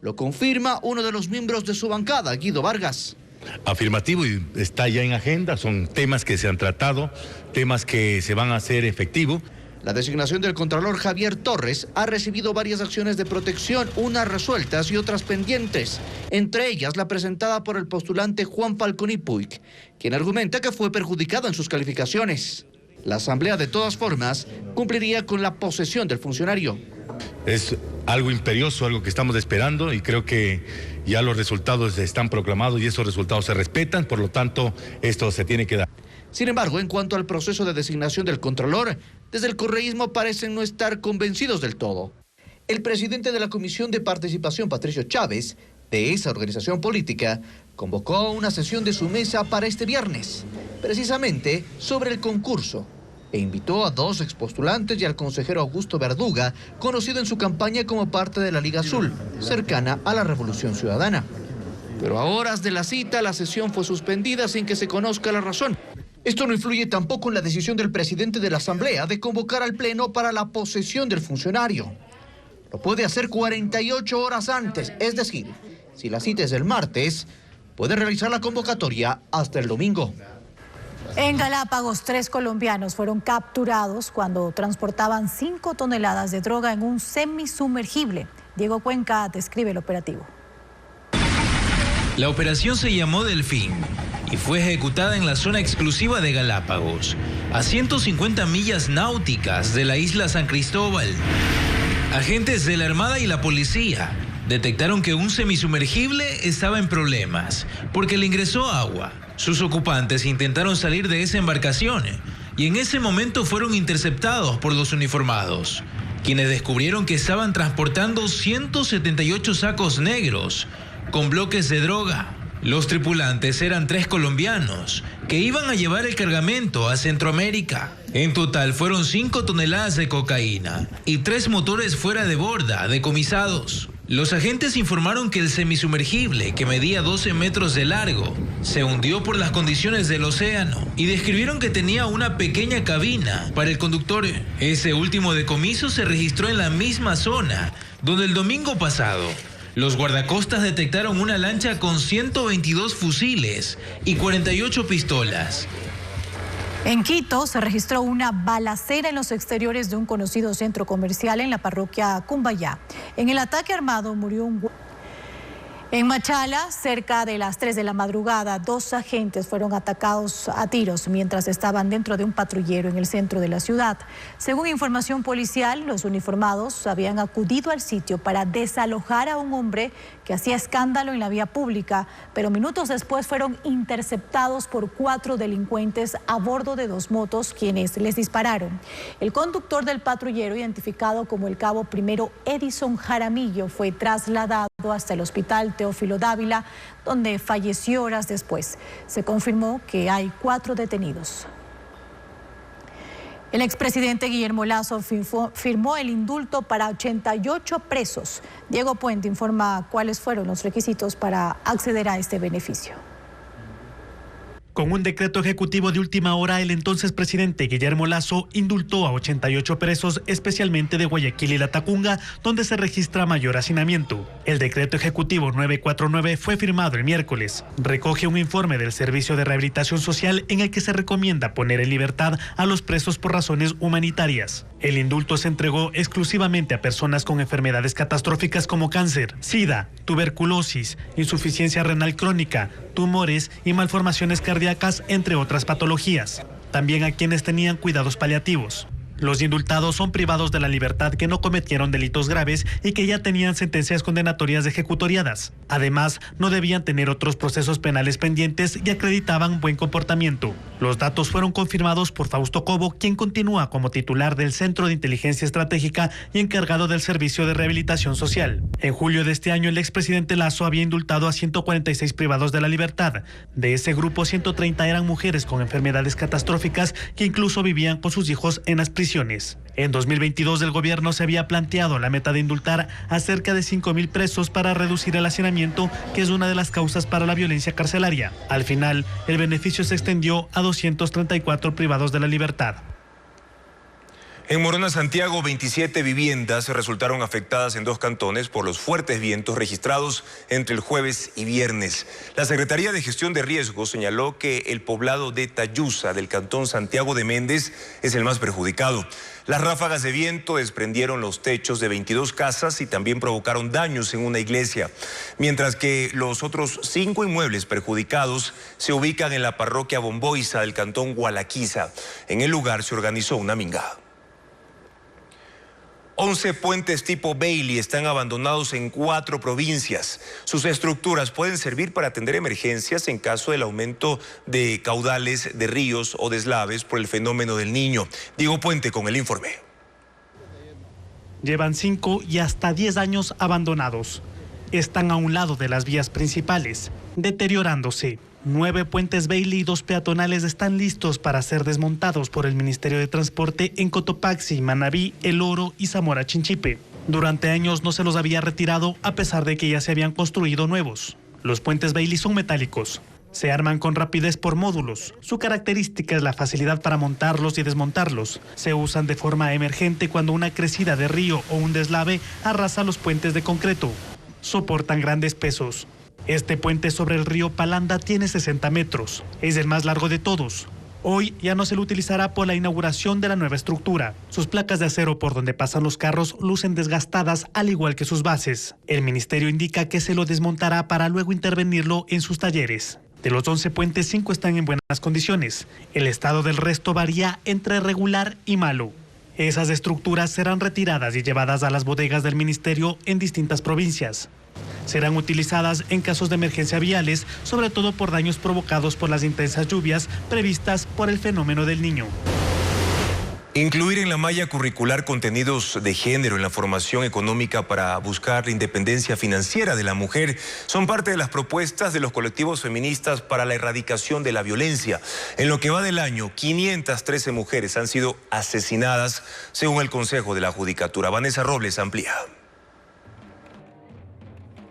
Lo confirma uno de los miembros de su bancada, Guido Vargas. Afirmativo, y está ya en agenda, son temas que se han tratado, temas que se van a hacer efectivos. La designación del contralor Javier Torres ha recibido varias acciones de protección, unas resueltas y otras pendientes, entre ellas la presentada por el postulante Juan Falconi Puig, quien argumenta que fue perjudicado en sus calificaciones. La Asamblea, de todas formas, cumpliría con la posesión del funcionario. Es algo imperioso, algo que estamos esperando, y creo que ya los resultados están proclamados y esos resultados se respetan, por lo tanto, esto se tiene que dar. Sin embargo, en cuanto al proceso de designación del contralor, desde el correísmo parecen no estar convencidos del todo. El presidente de la Comisión de Participación, Patricio Chávez, de esa organización política, convocó una sesión de su mesa para este viernes, precisamente sobre el concurso, e invitó a 2 expostulantes y al consejero Augusto Verduga, conocido en su campaña como parte de la Liga Azul, cercana a la Revolución Ciudadana. Pero a horas de la cita, la sesión fue suspendida sin que se conozca la razón. Esto no influye tampoco en la decisión del presidente de la Asamblea de convocar al Pleno para la posesión del funcionario. Lo puede hacer 48 horas antes, es decir, si la cita es el martes, puede realizar la convocatoria hasta el domingo. En Galápagos, 3 colombianos fueron capturados cuando transportaban 5 toneladas de droga en un semisumergible. Diego Cuenca describe el operativo. La operación se llamó Delfín y fue ejecutada en la zona exclusiva de Galápagos, a 150 millas náuticas de la isla San Cristóbal. Agentes de la Armada y la policía detectaron que un semisumergible estaba en problemas porque le ingresó agua. Sus ocupantes intentaron salir de esa embarcación y en ese momento fueron interceptados por los uniformados, quienes descubrieron que estaban transportando 178 sacos negros con bloques de droga. Los tripulantes eran 3 colombianos que iban a llevar el cargamento a Centroamérica. En total fueron 5 toneladas de cocaína y 3 motores fuera de borda decomisados. Los agentes informaron que el semisumergible, que medía 12 metros de largo, se hundió por las condiciones del océano y describieron que tenía una pequeña cabina para el conductor. Ese último decomiso se registró en la misma zona donde el domingo pasado los guardacostas detectaron una lancha con 122 fusiles y 48 pistolas. En Quito se registró una balacera en los exteriores de un conocido centro comercial en la parroquia Cumbayá. En el ataque armado murió un... En Machala, cerca de las 3 de la madrugada, 2 agentes fueron atacados a tiros mientras estaban dentro de un patrullero en el centro de la ciudad. Según información policial, los uniformados habían acudido al sitio para desalojar a un hombre que hacía escándalo en la vía pública, pero minutos después fueron interceptados por 4 delincuentes a bordo de 2 motos, quienes les dispararon. El conductor del patrullero, identificado como el cabo primero Edison Jaramillo, fue trasladado hasta el hospital Teófilo Dávila, donde falleció horas después. Se confirmó que hay 4 detenidos. El expresidente Guillermo Lasso firmó el indulto para 88 presos. Diego Puente informa cuáles fueron los requisitos para acceder a este beneficio. Con un decreto ejecutivo de última hora, el entonces presidente Guillermo Lasso indultó a 88 presos, especialmente de Guayaquil y Latacunga, donde se registra mayor hacinamiento. El decreto ejecutivo 949 fue firmado el miércoles. Recoge un informe del Servicio de Rehabilitación Social en el que se recomienda poner en libertad a los presos por razones humanitarias. El indulto se entregó exclusivamente a personas con enfermedades catastróficas como cáncer, SIDA, tuberculosis, insuficiencia renal crónica, tumores y malformaciones cardíacas, entre otras patologías. También a quienes tenían cuidados paliativos. Los indultados son privados de la libertad que no cometieron delitos graves y que ya tenían sentencias condenatorias ejecutoriadas. Además, no debían tener otros procesos penales pendientes y acreditaban buen comportamiento. Los datos fueron confirmados por Fausto Cobo, quien continúa como titular del Centro de Inteligencia Estratégica y encargado del Servicio de Rehabilitación Social. En julio de este año, el expresidente Lasso había indultado a 146 privados de la libertad. De ese grupo, 130 eran mujeres con enfermedades catastróficas que incluso vivían con sus hijos en las prisiones. En 2022 el gobierno se había planteado la meta de indultar a cerca de 5.000 presos para reducir el hacinamiento, que es una de las causas para la violencia carcelaria. Al final, el beneficio se extendió a 234 privados de la libertad. En Morona, Santiago, 27 viviendas resultaron afectadas en 2 cantones por los fuertes vientos registrados entre el jueves y viernes. La Secretaría de Gestión de Riesgos señaló que el poblado de Tayuza, del cantón Santiago de Méndez, es el más perjudicado. Las ráfagas de viento desprendieron los techos de 22 casas y también provocaron daños en una iglesia, mientras que los otros 5 inmuebles perjudicados se ubican en la parroquia Bomboiza del cantón Gualaquiza. En el lugar se organizó una minga. 11 puentes tipo Bailey están abandonados en 4 provincias. Sus estructuras pueden servir para atender emergencias en caso del aumento de caudales de ríos o deslaves por el fenómeno del Niño. Diego Puente con el informe. Llevan 5 y hasta 10 años abandonados. Están a un lado de las vías principales, deteriorándose. 9 puentes Bailey y 2 peatonales están listos para ser desmontados por el Ministerio de Transporte en Cotopaxi, Manabí, El Oro y Zamora Chinchipe. Durante años no se los había retirado a pesar de que ya se habían construido nuevos. Los puentes Bailey son metálicos. Se arman con rapidez por módulos. Su característica es la facilidad para montarlos y desmontarlos. Se usan de forma emergente cuando una crecida de río o un deslave arrasa los puentes de concreto. Soportan grandes pesos. Este puente sobre el río Palanda tiene 60 metros. Es el más largo de todos. Hoy ya no se lo utilizará por la inauguración de la nueva estructura. Sus placas de acero por donde pasan los carros lucen desgastadas, al igual que sus bases. El ministerio indica que se lo desmontará para luego intervenirlo en sus talleres. De los 11 puentes, 5 están en buenas condiciones. El estado del resto varía entre regular y malo. Esas estructuras serán retiradas y llevadas a las bodegas del ministerio en distintas provincias. Serán utilizadas en casos de emergencia viales, sobre todo por daños provocados por las intensas lluvias previstas por el fenómeno del Niño. Incluir en la malla curricular contenidos de género en la formación económica para buscar la independencia financiera de la mujer son parte de las propuestas de los colectivos feministas para la erradicación de la violencia. En lo que va del año, 513 mujeres han sido asesinadas, según el Consejo de la Judicatura. Vanessa Robles amplía.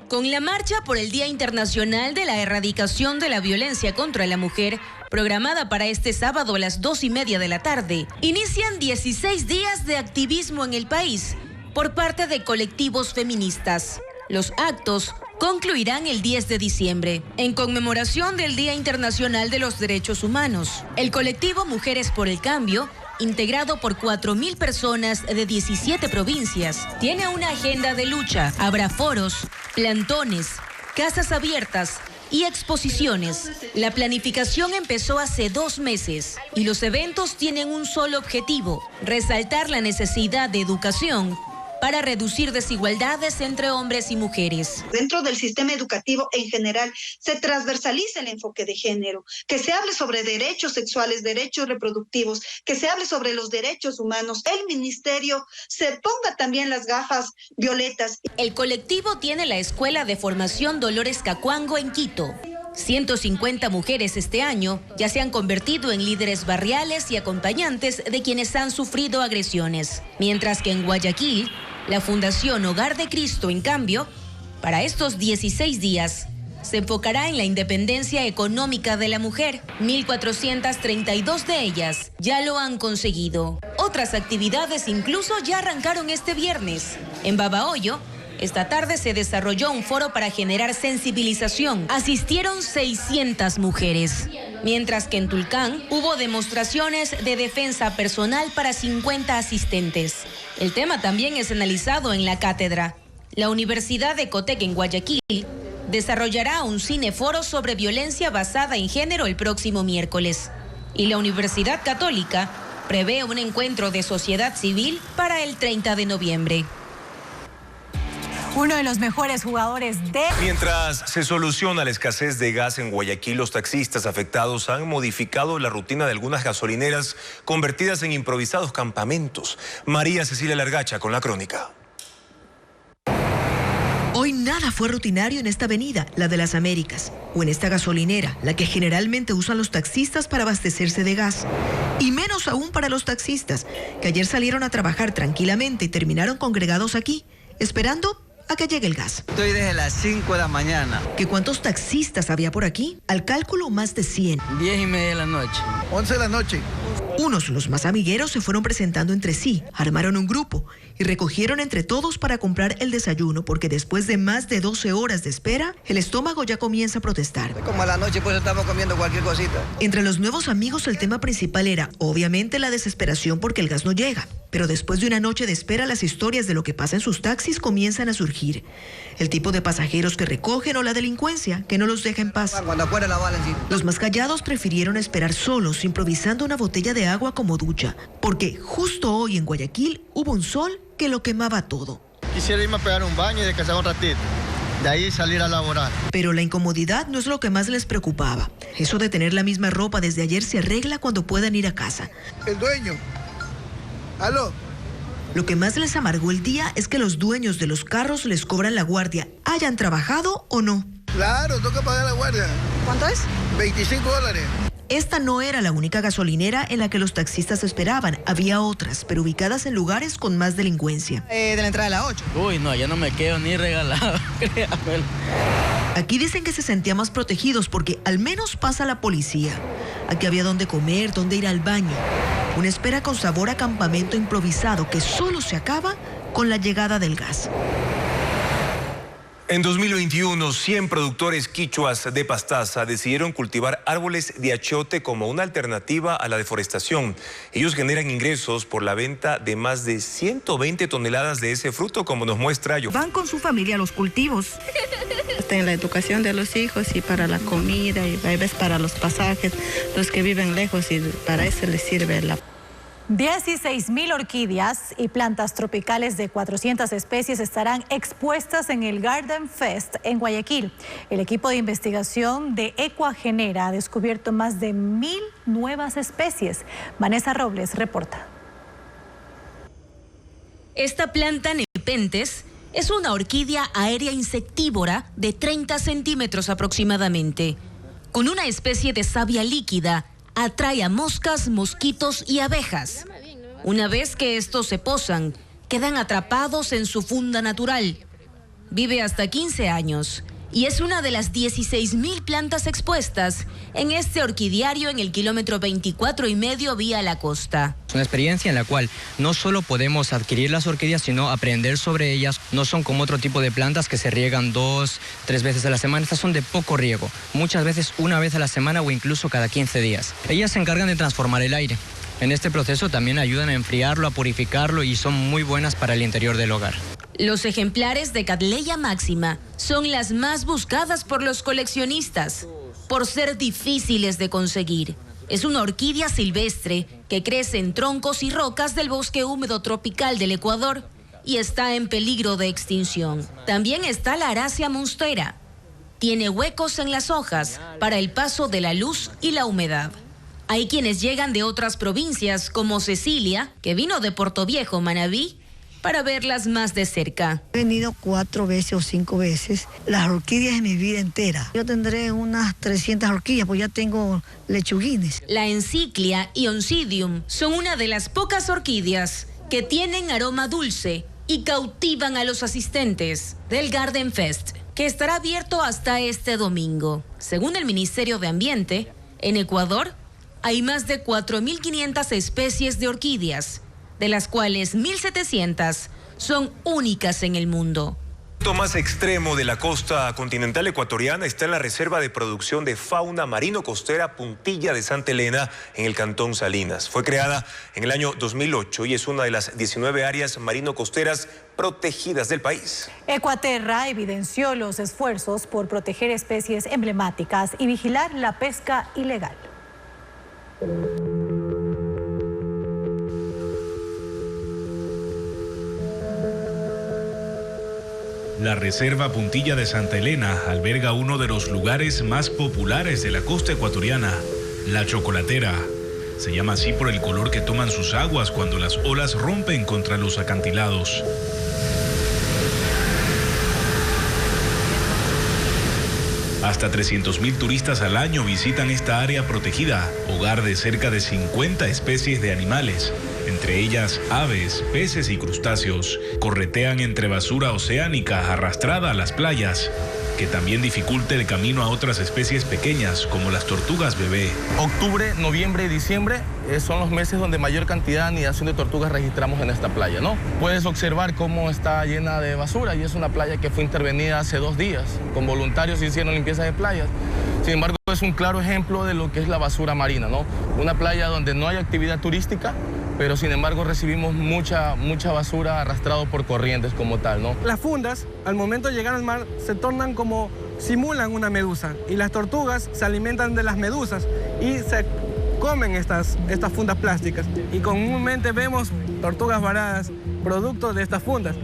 Con la marcha por el Día Internacional de la Erradicación de la Violencia contra la Mujer, programada para este sábado a las 2:30 de la tarde, inician 16 días de activismo en el país por parte de colectivos feministas. Los actos concluirán el 10 de diciembre, en conmemoración del Día Internacional de los Derechos Humanos. El colectivo Mujeres por el Cambio, integrado por 4.000 personas de 17 provincias, tiene una agenda de lucha. Habrá foros, plantones, casas abiertas y exposiciones. La planificación empezó hace 2 meses y los eventos tienen un solo objetivo: resaltar la necesidad de educación para reducir desigualdades entre hombres y mujeres. Dentro del sistema educativo en general se transversaliza el enfoque de género, que se hable sobre derechos sexuales, derechos reproductivos, que se hable sobre los derechos humanos. El ministerio se ponga también las gafas violetas. El colectivo tiene la Escuela de Formación Dolores Cacuango en Quito. 150 mujeres este año ya se han convertido en líderes barriales y acompañantes de quienes han sufrido agresiones. Mientras que en Guayaquil, la Fundación Hogar de Cristo, en cambio, para estos 16 días, se enfocará en la independencia económica de la mujer. 1.432 de ellas ya lo han conseguido. Otras actividades incluso ya arrancaron este viernes. En Babahoyo, esta tarde se desarrolló un foro para generar sensibilización. Asistieron 600 mujeres. Mientras que en Tulcán hubo demostraciones de defensa personal para 50 asistentes. El tema también es analizado en la cátedra. La Universidad de Ecotec en Guayaquil desarrollará un cineforo sobre violencia basada en género el próximo miércoles. Y la Universidad Católica prevé un encuentro de sociedad civil para el 30 de noviembre. Uno de los mejores jugadores de... Mientras se soluciona la escasez de gas en Guayaquil, los taxistas afectados han modificado la rutina de algunas gasolineras convertidas en improvisados campamentos. María Cecilia Largacha con la crónica. Hoy nada fue rutinario en esta avenida, la de las Américas, o en esta gasolinera, la que generalmente usan los taxistas para abastecerse de gas. Y menos aún para los taxistas, que ayer salieron a trabajar tranquilamente y terminaron congregados aquí, esperando a que llegue el gas. Estoy desde las 5 de la mañana. ¿Que cuántos taxistas había por aquí? Al cálculo, más de 100. 10:30 de la noche. 11 de la noche. Unos, los más amigueros, se fueron presentando entre sí, armaron un grupo y recogieron entre todos para comprar el desayuno, porque después de más de 12 horas de espera, el estómago ya comienza a protestar. Como a la noche pues estamos comiendo cualquier cosita. Entre los nuevos amigos el tema principal era, obviamente, la desesperación porque el gas no llega. Pero después de una noche de espera, las historias de lo que pasa en sus taxis comienzan a surgir. El tipo de pasajeros que recogen o la delincuencia que no los deja en paz. Cuando afuera la bala encima. Los más callados prefirieron esperar solos, improvisando una botella de agua como ducha, porque justo hoy en Guayaquil hubo un sol que lo quemaba todo. Quisiera irme a pegar un baño y descansar un ratito. De ahí salir a laborar. Pero la incomodidad no es lo que más les preocupaba. Eso de tener la misma ropa desde ayer se arregla cuando puedan ir a casa. El dueño. ¿Aló? Lo que más les amargó el día es que los dueños de los carros les cobran la guardia, hayan trabajado o no. Claro, toca pagar la guardia. ¿Cuánto es? $25. Esta no era la única gasolinera en la que los taxistas esperaban. Había otras, pero ubicadas en lugares con más delincuencia. De la entrada de la 8. Uy, no, ya no me quedo ni regalado. Aquí dicen que se sentían más protegidos porque al menos pasa la policía. Aquí había dónde comer, dónde ir al baño. Una espera con sabor a campamento improvisado que solo se acaba con la llegada del gas. En 2021, 100 productores quichuas de Pastaza decidieron cultivar árboles de achiote como una alternativa a la deforestación. Ellos generan ingresos por la venta de más de 120 toneladas de ese fruto, como nos muestra yo. Van con su familia a los cultivos. Está en la educación de los hijos y para la comida y a veces para los pasajes, los que viven lejos, y para eso les sirve la... 16.000 orquídeas y plantas tropicales de 400 especies estarán expuestas en el Garden Fest en Guayaquil. El equipo de investigación de Ecuagenera ha descubierto más de 1.000 nuevas especies. Vanessa Robles reporta. Esta planta nepenthes es una orquídea aérea insectívora de 30 centímetros aproximadamente. Con una especie de savia líquida, atrae a moscas, mosquitos y abejas. Una vez que estos se posan, quedan atrapados en su funda natural. Vive hasta 15 años y es una de las 16.000 plantas expuestas en este orquidiario en el kilómetro 24,5 vía la costa. Es una experiencia en la cual no solo podemos adquirir las orquídeas, sino aprender sobre ellas. No son como otro tipo de plantas que se riegan 2, 3 veces a la semana. Estas son de poco riego, muchas veces una vez a la semana o incluso cada 15 días. Ellas se encargan de transformar el aire. En este proceso también ayudan a enfriarlo, a purificarlo y son muy buenas para el interior del hogar. Los ejemplares de Cattleya maxima son las más buscadas por los coleccionistas por ser difíciles de conseguir. Es una orquídea silvestre que crece en troncos y rocas del bosque húmedo tropical del Ecuador y está en peligro de extinción. También está la Aracia monstera. Tiene huecos en las hojas para el paso de la luz y la humedad. Hay quienes llegan de otras provincias como Cecilia, que vino de Portoviejo, Manabí, para verlas más de cerca. He venido 4 veces o 5 veces, las orquídeas en mi vida entera. Yo tendré unas 300 orquídeas, pues ya tengo lechuguines. La Encyclia y Oncidium son una de las pocas orquídeas que tienen aroma dulce y cautivan a los asistentes del Garden Fest, que estará abierto hasta este domingo. Según el Ministerio de Ambiente, en Ecuador hay más de 4.500 especies de orquídeas, de las cuales 1.700 son únicas en el mundo. El punto más extremo de la costa continental ecuatoriana está en la Reserva de Producción de Fauna Marino-Costera Puntilla de Santa Elena, en el cantón Salinas. Fue creada en el año 2008 y es una de las 19 áreas marino-costeras protegidas del país. Ecuaterra evidenció los esfuerzos por proteger especies emblemáticas y vigilar la pesca ilegal. La Reserva Puntilla de Santa Elena alberga uno de los lugares más populares de la costa ecuatoriana, la Chocolatera. Se llama así por el color que toman sus aguas cuando las olas rompen contra los acantilados. Hasta 300.000 turistas al año visitan esta área protegida, hogar de cerca de 50 especies de animales, entre ellas aves, peces y crustáceos. Corretean entre basura oceánica arrastrada a las playas, que también dificulta el camino a otras especies pequeñas como las tortugas bebé. Octubre, noviembre y diciembre son los meses donde mayor cantidad de anidación de tortugas registramos en esta playa, ¿no? Puedes observar cómo está llena de basura y es una playa que fue intervenida hace 2 días. Con voluntarios hicieron limpieza de playas. Sin embargo, es un claro ejemplo de lo que es la basura marina, ¿no? Una playa donde no hay actividad turística, pero sin embargo recibimos mucha basura arrastrada por corrientes como tal, ¿no? Las fundas, al momento de llegar al mar, se tornan como, simulan una medusa, y las tortugas se alimentan de las medusas y se comen estas fundas plásticas. Y comúnmente vemos tortugas varadas, producto de estas fundas.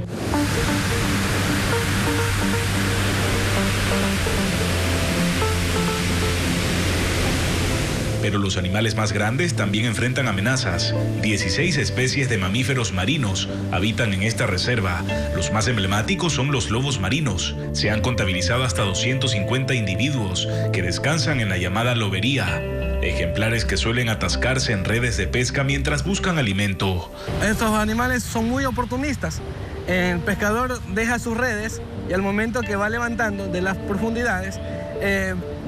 Pero los animales más grandes también enfrentan amenazas. 16 especies de mamíferos marinos habitan en esta reserva. Los más emblemáticos son los lobos marinos. Se han contabilizado hasta 250 individuos que descansan en la llamada lobería. Ejemplares que suelen atascarse en redes de pesca mientras buscan alimento. Estos animales son muy oportunistas. El pescador deja sus redes y al momento que va levantando de las profundidades,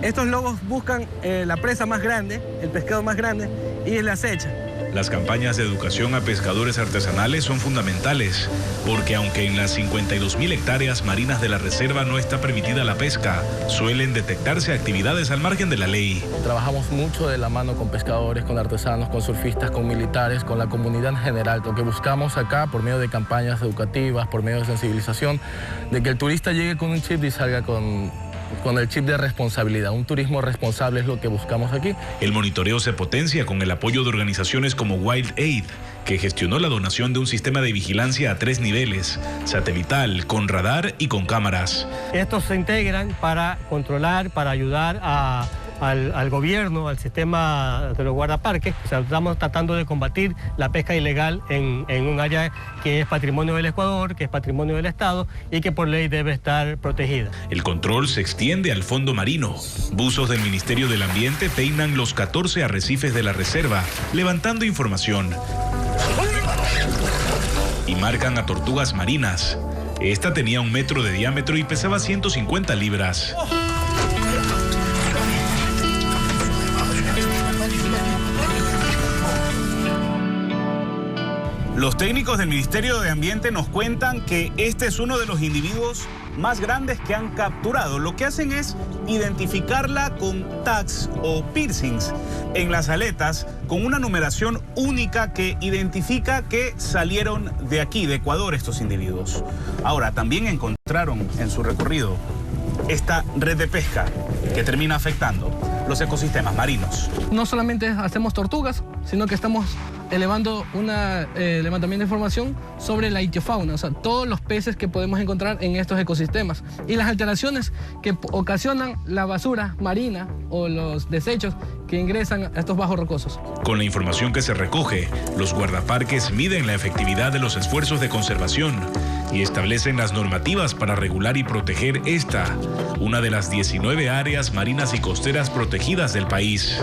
estos lobos buscan la presa más grande, el pescado más grande, y la acecha. Las campañas de educación a pescadores artesanales son fundamentales, porque aunque en las 52.000 hectáreas marinas de la reserva no está permitida la pesca, suelen detectarse actividades al margen de la ley. Trabajamos mucho de la mano con pescadores, con artesanos, con surfistas, con militares, con la comunidad en general. Lo que buscamos acá, por medio de campañas educativas, por medio de sensibilización, de que el turista llegue con un chip y salga con el chip de responsabilidad. Un turismo responsable es lo que buscamos aquí. El monitoreo se potencia con el apoyo de organizaciones como Wild Aid, que gestionó la donación de un sistema de vigilancia a 3 niveles, satelital, con radar y con cámaras. Estos se integran para controlar, para ayudar a al gobierno, al sistema de los guardaparques. O sea, estamos tratando de combatir la pesca ilegal en un área que es patrimonio del Ecuador, que es patrimonio del Estado y que por ley debe estar protegida. El control se extiende al fondo marino. Buzos del Ministerio del Ambiente peinan los 14 arrecifes de la reserva, levantando información. Y marcan a tortugas marinas. Esta tenía 1 metro de diámetro y pesaba 150 libras. Los técnicos del Ministerio de Ambiente nos cuentan que este es uno de los individuos más grandes que han capturado. Lo que hacen es identificarla con tags o piercings en las aletas con una numeración única que identifica que salieron de aquí, de Ecuador, estos individuos. Ahora, también encontraron en su recorrido esta red de pesca que termina afectando los ecosistemas marinos. No solamente hacemos tortugas, sino que estamos elevando un levantamiento de información sobre la ictiofauna, o sea, todos los peces que podemos encontrar en estos ecosistemas y las alteraciones que ocasionan la basura marina o los desechos que ingresan a estos bajos rocosos. Con la información que se recoge, los guardaparques miden la efectividad de los esfuerzos de conservación y establecen las normativas para regular y proteger esta, una de las 19 áreas marinas y costeras protegidas del país.